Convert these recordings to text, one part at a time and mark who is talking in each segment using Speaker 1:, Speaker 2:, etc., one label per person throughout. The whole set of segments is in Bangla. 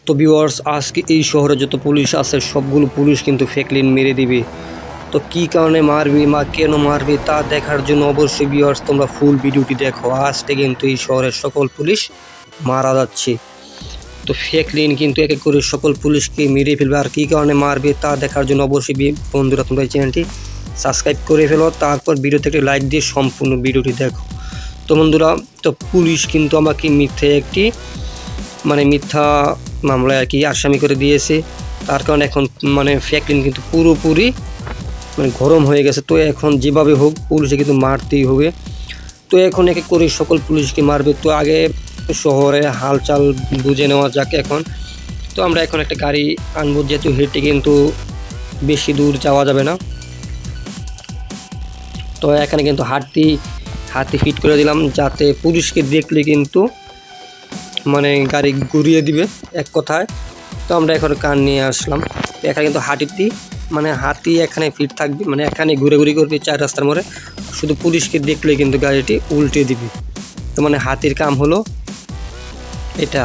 Speaker 1: তো ভিউয়ার্স, আজকে এই শহরে যত পুলিশ আছে সবগুলো পুলিশ কিন্তু ফেকলিন মেরে দিবে। তো কী কারণে মারবে কেন মারবে তা দেখার জন্য অবশ্যই ভিউয়ার্স তোমরা ফুল ভিডিওটি দেখো। আজকে কিন্তু এই শহরের সকল পুলিশ মারা যাচ্ছে। তো ফেকলিন কিন্তু এক এক করে সকল পুলিশকে মেরে ফেলবে, আর কী কারণে মারবে তা দেখার জন্য অবশ্যই বন্ধুরা তোমরা এই চ্যানেলটি সাবস্ক্রাইব করে ফেলো, তারপর ভিডিওতে একটি লাইক দিয়ে সম্পূর্ণ ভিডিওটি দেখো। তো বন্ধুরা, তো পুলিশ কিন্তু আমাকে মিথ্যা মামলায় আর কি আসামি করে দিয়েছে। তার কারণে এখন ফ্র্যাঙ্কলিন কিন্তু পুরোপুরি গরম হয়ে গেছে। তো এখন যেভাবে হোক পুলিশে কিন্তু মারতেই হবে। তো এখন এক এক করে সকল পুলিশকে মারবে। তো আগে শহরে হালচাল বুঝে নেওয়া যাক এখন। তো আমরা এখন একটা গাড়ি আনবো, যেহেতু হেঁটে কিন্তু বেশি দূর যাওয়া যাবে না। তো এখানে কিন্তু হাতি ফিট করে দিলাম, যাতে পুলিশকে দেখলে কিন্তু গাড়ি ঘুরিয়ে দিবে এক কথায়। তো আমরা এখন কান নিয়ে আসলাম। এখানে কিন্তু হাতি এখানে ফিট থাকবে, এখানে ঘুরে করবে 4 রাস্তার মোড়ে। শুধু পুলিশকে দেখলে কিন্তু গাড়িটি উল্টে দিবে। তো হাতির কাম হলো এটা।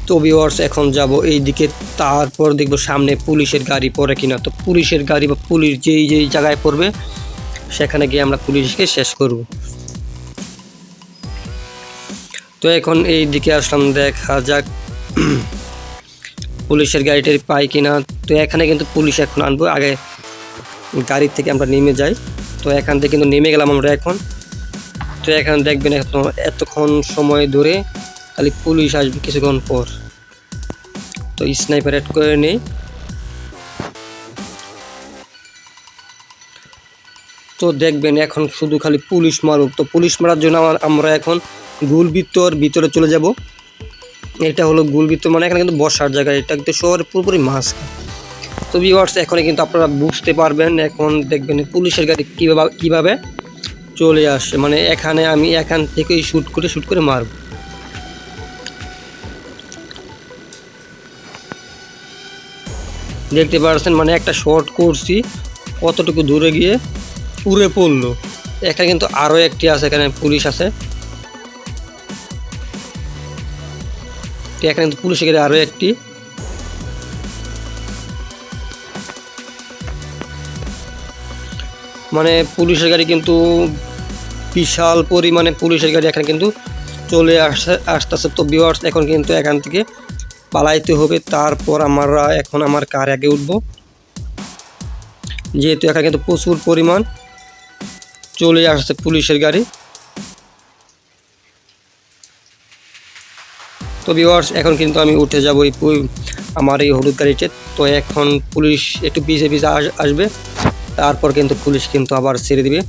Speaker 1: তো ভিউয়ার্স, এখন যাব এই দিকে, তারপর দেখব সামনে পুলিশের গাড়ি পড়ে কিনা। তো পুলিশের গাড়ি বা পুলিশ যেই জায়গায় পড়বে সেখানে গিয়ে আমরা পুলিশকে শেষ করব। তো এখন এই দিকে আসলাম, দেখা যাক পুলিশের গাড়িটার পাই কিনা। তো এখানে কিন্তু পুলিশ এখন আনবো, আগে গাড়ি থেকে আমরা নেমে যাই। তো এখান থেকে কিন্তু নেমে গেলাম আমরা এখন। তো এখানে দেখবেন এতক্ষণ সময় ধরে খালি পুলিশ আসবে কিছুক্ষণ পর। তো স্নাইপার অ্যাড করে নেই। তো দেখবেন এখন শুধু খালি পুলিশ মারুক। তো পুলিশ মারার জন্য আমরা এখন ভিতরে চলে যাব। এটা হলো গুলবিত্তর, এখানে কিন্তু বসার জায়গা। এটা কিন্তু শহরের পুরোপুরি মাঝখানে। তো ভিউয়ার্স, এখানে কিন্তু আপনারা বুঝতে পারবেন। এখন দেখবেন পুলিশের গাড়ি কীভাবে চলে আসে। এখানে আমি এখান থেকেই শ্যুট করে মারব। দেখতে পাচ্ছেন একটা শর্ট করছি, কতটুকু দূরে গিয়ে উড়ে পড়লো। এখানে কিন্তু আরও একটি আছে, এখানে পুলিশ আছে। এখানে কিন্তু পুলিশের গাড়ি আরও একটি। পুলিশের গাড়ি কিন্তু বিশাল পরিমাণে পুলিশের গাড়ি এখানে কিন্তু চলে আসতেছে। তো ভিউয়ার্স, এখন কিন্তু এখান থেকে পালাইতে হবে। তারপর আমরা এখন আমার কার আগে উঠবো, যেহেতু এখানে কিন্তু প্রচুর পরিমাণ চলে আসছে পুলিশের গাড়ি। তো ভিউয়ার্স, এখন কিন্তু আমি উঠে যাব আমার এই হলুদ গাড়িতে। তো এখন পুলিশ একটু পিছে আসবে, তারপর কিন্তু পুলিশ কিন্তু আবার ছেড়ে দিবে।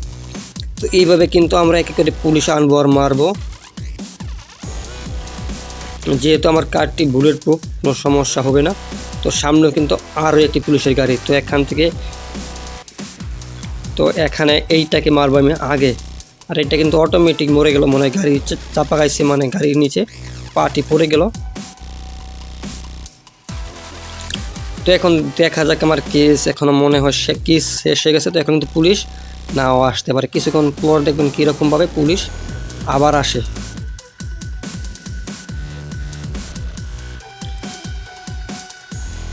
Speaker 1: তো এইভাবে কিন্তু আমরা এক এক করে পুলিশ আনবো আর মারবো। যেহেতু আমার কারটি বুলেট প্রুফ, কোনো সমস্যা হবে না। তো সামনেও কিন্তু আরও একটি পুলিশের গাড়ি। তো এখানে এইটাকে মারবো আমি আগে। আর এটা কিন্তু অটোমেটিক মরে গেল, মনে হয় গাড়ি চাপা খাইছে, গাড়ির নিচে পাটি পড়ে গেল। তো এখন দেখা যাক আমার কেস, এখনও মনে হয় কেস শেষ হয়ে গেছে। তো এখন কিন্তু পুলিশ নাও আসতে পারে, কিছুক্ষণ পর দেখবেন কীরকমভাবে পুলিশ আবার আসে।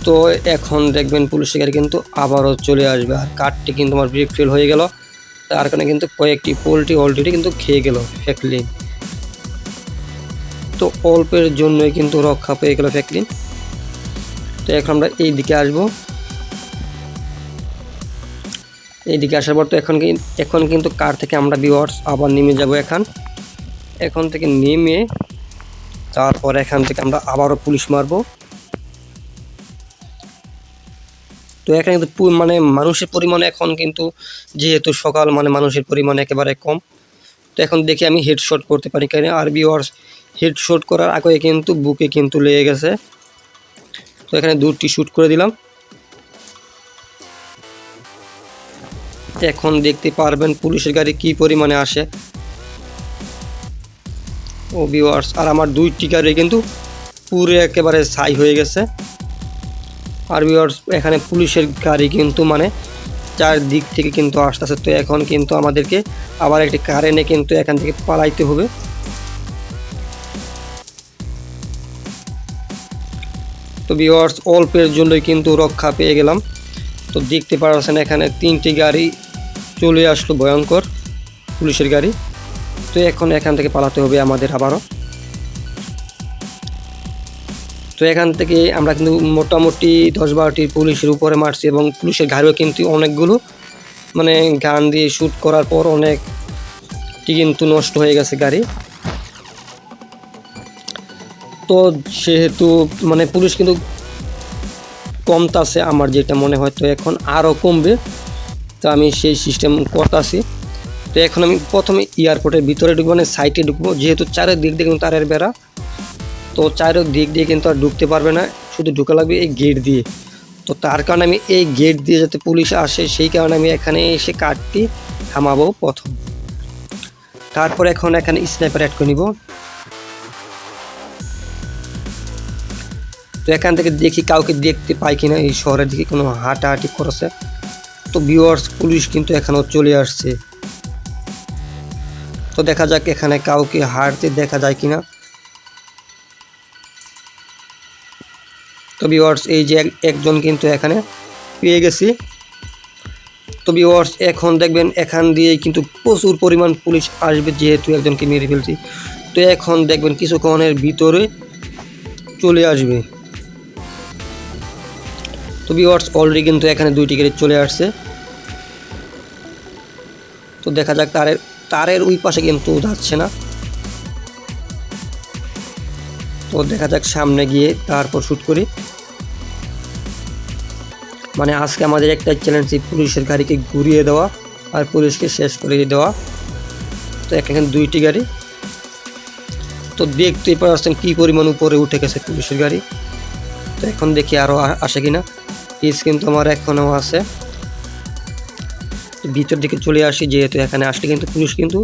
Speaker 1: তো এখন দেখবেন পুলিশের গাড়ি কিন্তু আবারও চলে আসবে। আর কারটি কিন্তু আমার ব্রেক ফেল হয়ে গেল, তার কারণে কিন্তু কয়েকটি পোল্ট্রি অলরেডি কিন্তু খেয়ে গেল ফ্র্যাঙ্কলিন। তো অল্পের জন্যই কিন্তু রক্ষা পেয়ে গেল ফ্র্যাঙ্কলিন। তো এখন আমরা এই দিকে আসবো। এইদিকে আসার পর তো এখন কিন্তু কার থেকে আমরা ভিউয়ার্স আবার নেমে যাব। এখন থেকে নেমে তারপর এখান থেকে আমরা আবারও পুলিশ মারব। তো এখানে কিন্তু মানুষের পরিমাণ এখন কিন্তু যেহেতু সকাল, মানুষের পরিমাণ একেবারে কম। তো এখন দেখি আমি হেডশট করতে পারি কিনা। আর ভিউয়ার্স, হেডশট করার আগে কিন্তু বুকে কিন্তু লেগে গেছে। তো এখানে 2টি শ্যুট করে দিলাম। এখন দেখতে পারবেন পুলিশের গাড়ি কি পরিমাণে আসে। ও ভিউয়ার্স, আর আমার 2টি গাড়ি কিন্তু পুরো একেবারে ছাই হয়ে গেছে। আর ভিউয়ার্স, এখানে পুলিশের গাড়ি কিন্তু চারদিক থেকে কিন্তু আসতেছে। তো এখন কিন্তু আমাদেরকে আবার একটি কার এনে কিন্তু এখান থেকে পালাইতে হবে। তো ভিউয়ার্স অল্পের জন্যই কিন্তু রক্ষা পেয়ে গেলাম। তো দেখতে পাচ্ছেন এখানে 3টি গাড়ি চলে আসলো, ভয়ঙ্কর পুলিশের গাড়ি। তো এখন এখান থেকে পালাতে হবে আমাদের আবারও। তো এখান থেকে আমরা কিন্তু মোটামুটি 10-12টি পুলিশের উপরে মারছি এবং পুলিশের গাড়িও কিন্তু অনেকগুলো মানে গান দিয়ে শ্যুট করার পর অনেকটি কিন্তু নষ্ট হয়ে গেছে গাড়ি। তো সেহেতু মানে পুলিশ কিন্তু কমতাছে আমার যেটা মনে হয়, তো এখন আরও কমবে। তো আমি সেই সিস্টেম করতেছি। তো এখন আমি প্রথমে এয়ারপোর্টের ভিতরে ঢুকবো, মানে সাইটে ঢুকবো, যেহেতু চারিদিক দিয়ে কিন্তু তারের বেড়া। তো চারিদিক দিয়ে কিন্তু আর ঢুকতে পারবে না, শুধু ঢুকা লাগবে এই গেট দিয়ে। তো তার কারণে আমি এই গেট দিয়ে যাতে পুলিশ আসে সেই কারণে আমি এখানে এসে কারটি থামাবো প্রথম। তারপর এখন এখানে স্নাইপার অ্যাড করে নিব। তো এখান থেকে দেখি কাউকে দেখতে পাই কিনা এই শহরের দিকে কোনো হাঁটাহাঁটি করেছে। তো ভিউয়ার্স পুলিশ কিন্তু এখানেও চলে আসছে। তো দেখা যাক এখানে কাউকে হাঁটতে দেখা যায় কিনা। তো ভিউয়ার্স এই যে একজন কিন্তু এখানে পেয়ে গেছি। তো ভিউয়ার্স এখন দেখবেন এখান দিয়ে কিন্তু প্রচুর পরিমাণ পুলিশ আসবে, যেহেতু একজনকে মেরে ফেলছি। তো এখন দেখবেন কিছুক্ষণের ভিতরে চলে আসবে। তো ভিউয়ার্স অলরেডি কিন্তু এখানে 2টি গাড়ি চলে আসছে। তো দেখা যাক তারের ওই পাশে কিন্তু যাচ্ছে না। তো দেখা যাক সামনে গিয়ে তারপর শ্যুট করি। মানে আজকে আমাদের একটা চ্যালেঞ্জ, পুলিশের গাড়িকে ঘুরিয়ে দেওয়া আর পুলিশকে শেষ করে দেওয়া। তো এখানে 2টি গাড়ি। তো দেখতেই পাচ্ছেন কী পরিমাণ উপরে উঠে গেছে পুলিশের গাড়ি। তো এখন দেখি আরও আসে কিনা। পিস কিন্তু আমার এখনও আছে। ভিতর দিকে চলে আসি, যেহেতু এখানে আসলে কিন্তু পুলিশ কিন্তু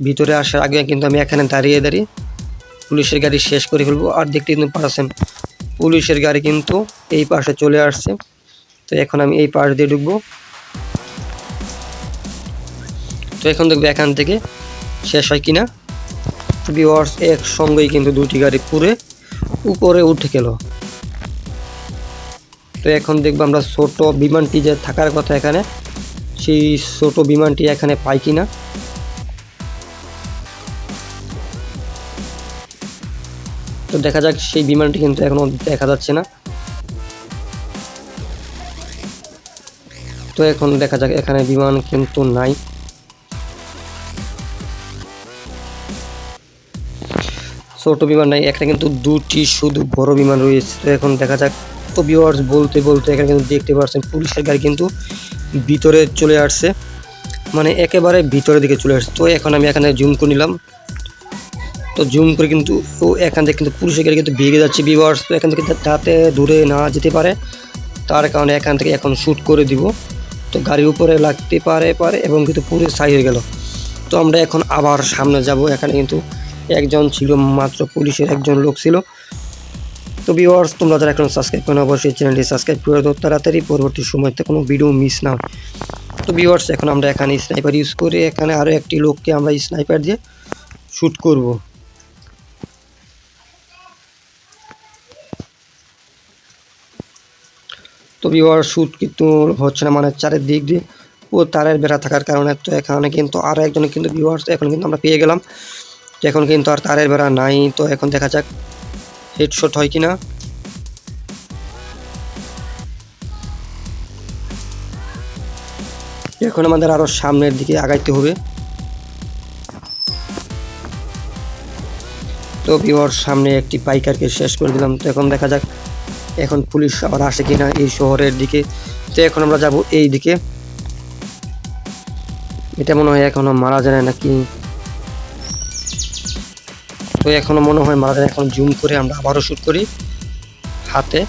Speaker 1: ভিতরে আসার আগে কিন্তু আমি এখানে দাঁড়িয়ে পুলিশের গাড়ি শেষ করে ফেলবো। আর দেখতে কিন্তু পাচ্ছেন পুলিশের গাড়ি কিন্তু এই পাশে চলে আসছে। তো এখন আমি এই পাশ দিয়ে ঢুকবো। তো এখন দেখবো এখান থেকে শেষ হয় কিনা। ভিউয়ার্স একসঙ্গেই কিন্তু 2টি গাড়ি পুরে উপরে উঠে গেল। তো এখন দেখবো আমরা ছোট বিমানটি যে থাকার কথা এখানে, সেই ছোট বিমানটি এখানে পাই কিনা। তো দেখা যাক সেই বিমানটি কিন্তু এখনো দেখা যাচ্ছে না। তো এখন দেখা যাক এখানে বিমান কিন্তু নাই। ছোট বিমান নাই, এখানে কিন্তু 2টি শুধু বড় বিমান রয়েছে। তো এখন দেখা যাক। তো ভিউয়ার্স বলতে বলতে এখানে কিন্তু দেখতে পাচ্ছেন পুলিশের গাড়ি কিন্তু ভিতরে চলে আসছে, মানে একেবারে ভিতরের দিকে চলে আসছে। তো এখন আমি এখানে জুম করে নিলাম। তো জুম করে কিন্তু ও এখান থেকে কিন্তু পুলিশের গাড়ি কিন্তু ভেগে যাচ্ছে ভিউয়ার্স। তো এখান থেকে যাতে দূরে না যেতে পারে তার কারণে এখান থেকে এখন শ্যুট করে দিব। তো গাড়ির উপরে লাগতে পারে এবং কিন্তু পুরো ছাই হয়ে গেল। তো আমরা এখন আবার সামনে যাব। এখানে কিন্তু একজন ছিল, মাত্র পুলিশের একজন লোক ছিল। তো ভিউয়ার্স তোমরা যারা এখন সাবস্ক্রাইব করেন অবশ্যই চ্যানেলটি সাবস্ক্রাইব করে দাও তাড়াতাড়ি, পরবর্তী সময়তে কোনো ভিডিও মিস না হয়। তো ভিউয়ার্স এখন আমরা এখানে স্নাইপার ইউজ করে এখানে আরও একটি লোককে আমরা স্নাইপার দিয়ে শ্যুট করব। তো ভিউয়ার্স শ্যুট কিন্তু হচ্ছে না, মানে চারিদিক দিয়ে ও তারের বেড়া থাকার কারণে। তো এখানে কিন্তু আরও একজনে কিন্তু ভিউয়ার্স এখন কিন্তু আমরা পেয়ে গেলাম। তো এখন কিন্তু আর তারের বেড়া নাই। তো এখন দেখা যাক হেডশট হয় কিনা। এখন আমাদের আরও সামনের দিকে আগাইতে হবে। তো ভিউয়ার্স সামনে একটি বাইকারকে শেষ করে দিলাম। তো এখন দেখা যাক এখন পুলিশ আবার আসে কিনা এই শহরের দিকে। তো এখন আমরা যাব এই দিকে। এটা মনে হয় এখনো মারা যায় না নাকি। তো এখনো মনে হয় মারা যায়। এখন জুম করে আমরা আবারও শ্যুট করি হাতে।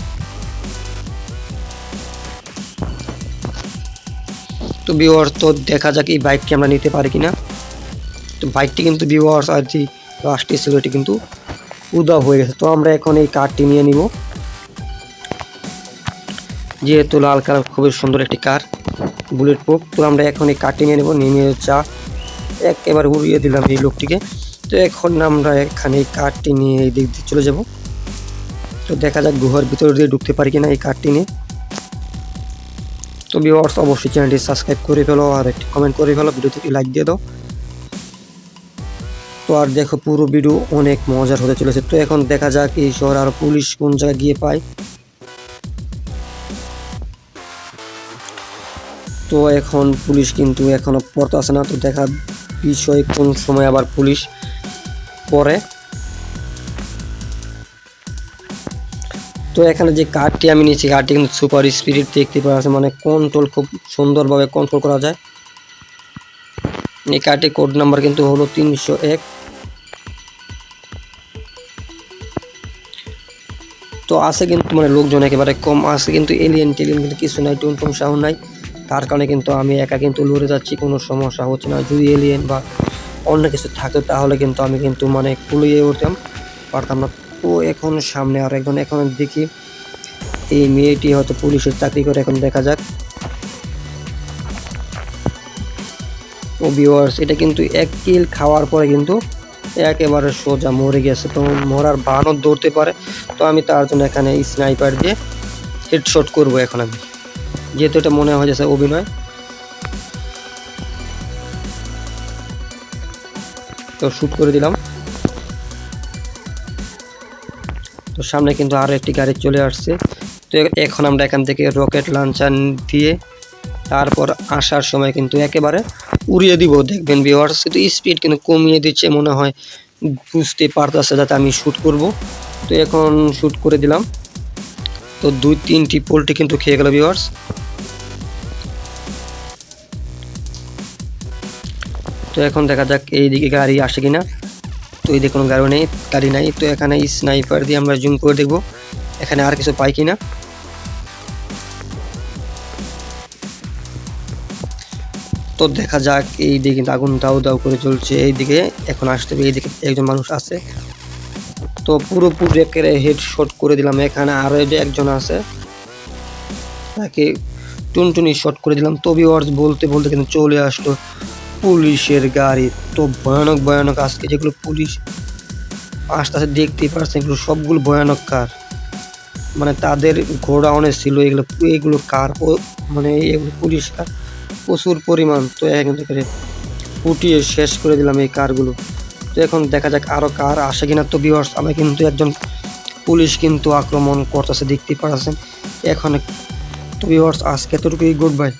Speaker 1: তো ভিউয়ার্স তো দেখা যাক এই বাইকটি আমরা নিতে পারি কিনা। তো বাইকটি কিন্তু ভিউয়ার্স আর যে লাস্টে ছিল এটি কিন্তু উধাও হয়ে গেছে। তো আমরা এখন এই কারটি নিয়ে নিব, যেহেতু লাল কালার খুবই সুন্দর একটি কার, বুলেট প্রুফ। তো আমরা এখন এই কারটি নিয়ে নেব, নিয়ে চা একেবারে উড়িয়ে দিলাম এই লোকটিকে। তো এখন আমরা এখানে এই কারটি নিয়ে এই দিক দিয়ে চলে যাব। তো দেখা যাক গুহার ভিতর দিয়ে ঢুকতে পারি কিনা এই কারটি নিয়ে। তো ভিউয়ার্স অবশ্যই চ্যানেলটি সাবস্ক্রাইব করে ফেলো আর একটি কমেন্ট করে ফেলো, ভিডিওতে একটি লাইক দিয়ে দাও। তো আর দেখো পুরো ভিডিও অনেক মজার হতে চলেছে। তো এখন দেখা যাক এই শহরে আর পুলিশ কোন জায়গায় গিয়ে পায়। তো এখন পুলিশ কিন্তু এখনো পড়তে আসে না, তো দেখা বিষয় কোন সময় আবার পুলিশ পড়ে। তো এখানে যে কারটি আমি নিয়েছি, কারটি কিন্তু সুপার স্পিড দেখতে পাওয়া যাচ্ছে, মানে কন্ট্রোল খুব সুন্দরভাবে কন্ট্রোল করা যায়। এই কারটির কোড নাম্বার কিন্তু হলো 301। তো আছে কিন্তু মানে লোকজন একেবারে কম আছে, কিন্তু এলিয়েন টেলিয়েন কিন্তু কিছু নাই, টুনটুন সাউন্ড নাই। তার কারণে কিন্তু আমি একা কিন্তু লড়ে যাচ্ছি, কোনো সমস্যা হচ্ছে না। যদি এলিয়েন বা অন্য কিছু থাকতো তাহলে কিন্তু আমি কিন্তু মানে কুলিয়ে উঠতাম পারতাম না। তো এখন সামনে আর একজন, এখন দেখি এই মেয়েটি হয়তো পুলিশের চাকরি করে, এখন দেখা যাক। ও ভিউয়ার্স এটা কিন্তু এক কিল খাওয়ার পরে কিন্তু একেবারে সোজা মরে গেছে, তো মরার বানও ধরতে পারে। তো আমি তার জন্য এখানে স্নাইপার দিয়ে হেডশট করব এখন আমি, যেহেতু এটা মনে হয় যাচ্ছে অভিনয়। তো শ্যুট করে দিলাম। তো সামনে কিন্তু আরও একটি গাড়ি চলে আসছে। তো এখন আমরা এখান থেকে রকেট লঞ্চার দিয়ে তারপর আসার সময় কিন্তু একেবারে উড়িয়ে দিব। দেখবেন ভিউয়ার্স কিন্তু স্পিড কিন্তু কমিয়ে দিচ্ছে মনে হয়, বুঝতে পারতেছে যাতে আমি শ্যুট করব। তো এখন শ্যুট করে দিলাম। তো 2-3টি পোল্ট্রি কিন্তু খেয়ে গেল ভিউয়ার্স। তো এখন দেখা যাক এই দিকে গাড়ি আসে কিনা। তো এই দিকে কোনো গাড়ি নাই। তো এখানে স্নাইপার দিয়ে আমরা জুম করে দেখব এখানে আর কিছু পাই কিনা। তো দেখা যাক এই দিকে কিন্তু আগুন দাউ দাউ করে চলছে, এই দিকে এখন আসতে হবে। এই দিকে একজন মানুষ আছে, তো পুরোপুরি একেবারে হেডশট করে দিলাম। এখানে আরও যে একজন আছে তাকে টুনটুনি শট করে দিলাম। তো ভিউয়ার্স বলতে বলতে কিন্তু চলে আসলো পুলিশের গাড়ি। তো ভয়ানক ভয়ানক আজকে যেগুলো পুলিশ আস্তে আস্তে দেখতেই পাচ্ছেন, এগুলো সবগুলো ভয়ানক কার, মানে তাদের ঘোড়া অনেক ছিল, এগুলো কার মানে এগুলো পুলিশ কার প্রচুর পরিমাণ। তো এখান থেকে ফুটিয়ে শেষ করে দিলাম এই কারগুলো। তো এখন দেখা যাক আরও কার আসে কিনা। তো ভিউয়ার্স আমি কিন্তু একজন পুলিশ কিন্তু আক্রমণ করতেছে দেখতেই পাচ্ছেন এখন। তো ভিউয়ার্স আজকে এতটুকুই, গুড বাই।